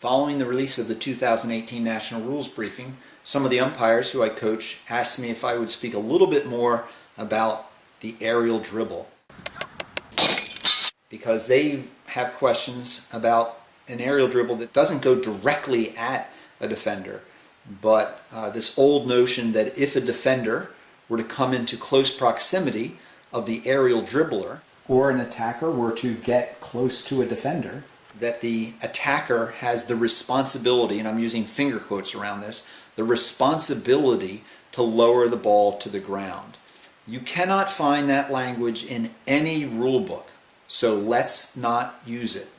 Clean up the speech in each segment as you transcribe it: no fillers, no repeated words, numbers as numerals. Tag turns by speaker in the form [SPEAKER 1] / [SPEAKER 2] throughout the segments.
[SPEAKER 1] Following the release of the 2018 National Rules Briefing, some of the umpires who I coach asked me if I would speak a little bit more about the aerial dribble, because they have questions about an aerial dribble that doesn't go directly at a defender, but this old notion that if a defender were to come into close proximity of the aerial dribbler, or an attacker were to get close to a defender, that the attacker has the responsibility, and I'm using finger quotes around this, the responsibility to lower the ball to the ground. You cannot find that language in any rule book, so let's not use it.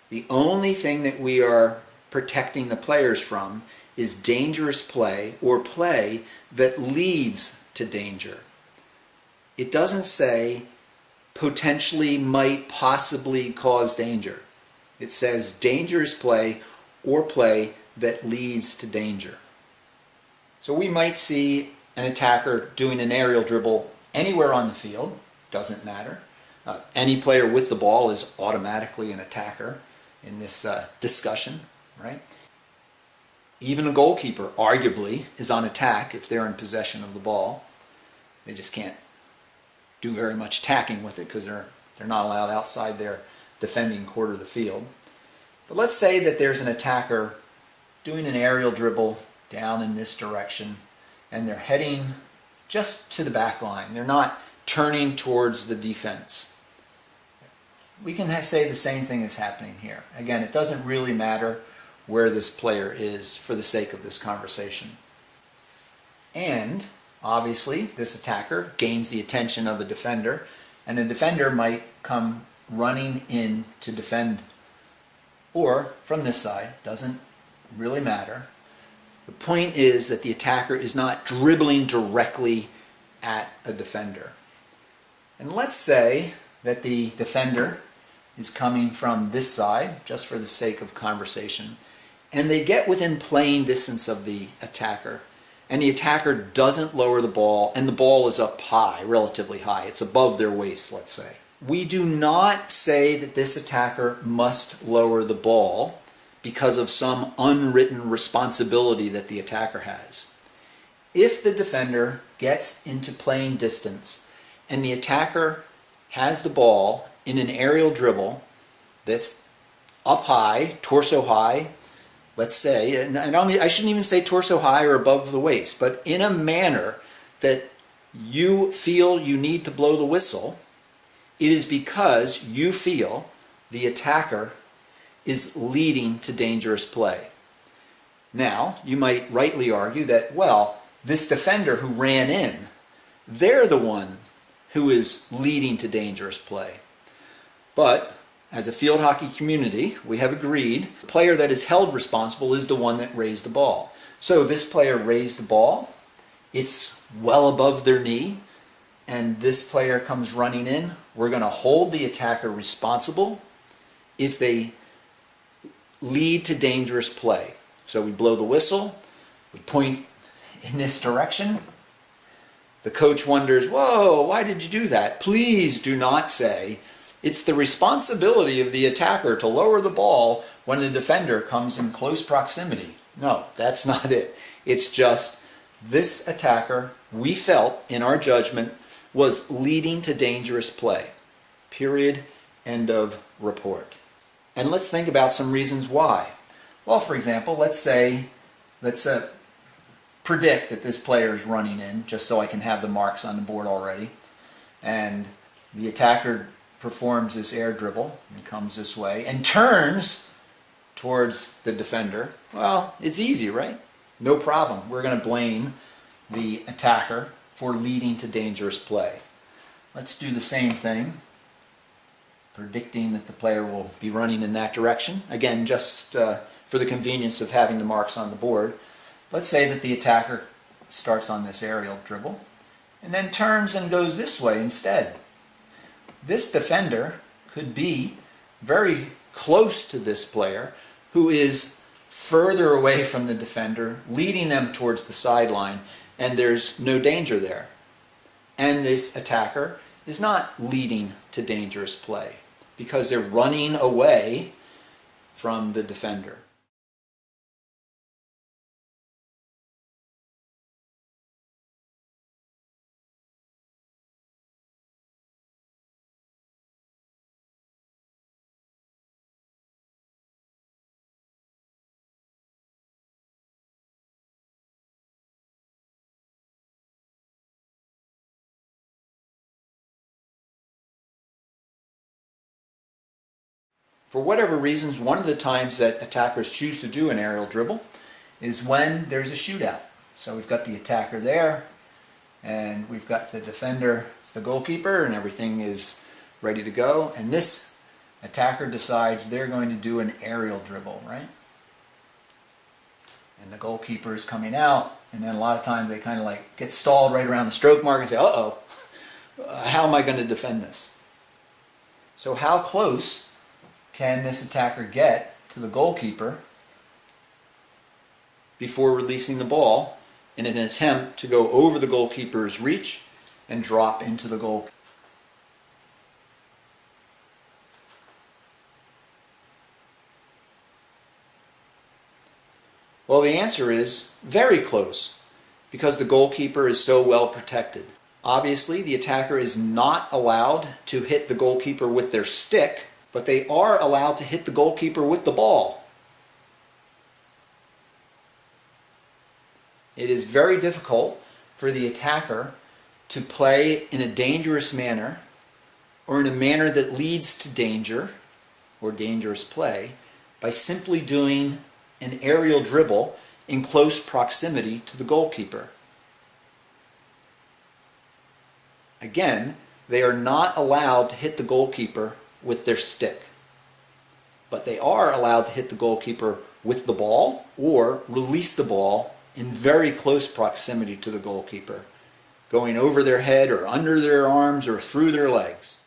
[SPEAKER 1] The only thing that we are protecting the players from is dangerous play, or play that leads to danger. It doesn't say potentially, might, possibly cause danger. It says dangerous play or play that leads to danger. So we might see an attacker doing an aerial dribble anywhere on the field, doesn't matter. Any player with the ball is automatically an attacker in this discussion, right? Even a goalkeeper, arguably, is on attack if they're in possession of the ball. They just can't do very much attacking with it because they're not allowed outside their defending quarter of the field. But let's say that there's an attacker doing an aerial dribble down in this direction, and they're heading just to the back line. They're not turning towards the defense. We can say the same thing is happening here. Again, it doesn't really matter where this player is for the sake of this conversation. And obviously, this attacker gains the attention of a defender, and a defender might come running in to defend, or from this side, doesn't really matter. The point is that the attacker is not dribbling directly at a defender. And let's say that the defender is coming from this side, just for the sake of conversation, and they get within playing distance of the attacker, and the attacker doesn't lower the ball, and the ball is up high, relatively high. It's above their waist, let's say. We do not say that this attacker must lower the ball because of some unwritten responsibility that the attacker has. If the defender gets into playing distance and the attacker has the ball in an aerial dribble that's up high, torso high, let's say, and I shouldn't even say torso high or above the waist, but in a manner that you feel you need to blow the whistle, it is because you feel the attacker is leading to dangerous play. Now, you might rightly argue that, well, this defender who ran in, they're the one who is leading to dangerous play. But as a field hockey community, we have agreed the player that is held responsible is the one that raised the ball. So this player raised the ball, it's well above their knee, and this player comes running in. We're going to hold the attacker responsible if they lead to dangerous play. So we blow the whistle, we point in this direction. The coach wonders, whoa, why did you do that? Please do not say, it's the responsibility of the attacker to lower the ball when the defender comes in close proximity. No, that's not it. It's just this attacker, we felt in our judgment, was leading to dangerous play. Period. End of report. And let's think about some reasons why. Well, for example, let's predict that this player is running in, just so I can have the marks on the board already. And the attacker performs this air dribble and comes this way and turns towards the defender. Well, it's easy, right? No problem. We're going to blame the attacker for leading to dangerous play. Let's do the same thing, predicting that the player will be running in that direction. Again, just for the convenience of having the marks on the board. Let's say that the attacker starts on this aerial dribble and then turns and goes this way instead. This defender could be very close to this player who is further away from the defender, leading them towards the sideline, and there's no danger there. And this attacker is not leading to dangerous play because they're running away from the defender. For whatever reasons, one of the times that attackers choose to do an aerial dribble is when there's a shootout. So we've got the attacker there, and we've got the defender, the goalkeeper, and everything is ready to go. And this attacker decides they're going to do an aerial dribble, right? And the goalkeeper is coming out, and then a lot of times they kind of like get stalled right around the stroke mark and say, uh-oh, how am I going to defend this? So how close can this attacker get to the goalkeeper before releasing the ball in an attempt to go over the goalkeeper's reach and drop into the goal? Well, the answer is very close, because the goalkeeper is so well protected. Obviously, the attacker is not allowed to hit the goalkeeper with their stick, but they are allowed to hit the goalkeeper with the ball. It is very difficult for the attacker to play in a dangerous manner, or in a manner that leads to danger or dangerous play, by simply doing an aerial dribble in close proximity to the goalkeeper. Again, they are not allowed to hit the goalkeeper with their stick, but they are allowed to hit the goalkeeper with the ball or release the ball in very close proximity to the goalkeeper, going over their head or under their arms or through their legs.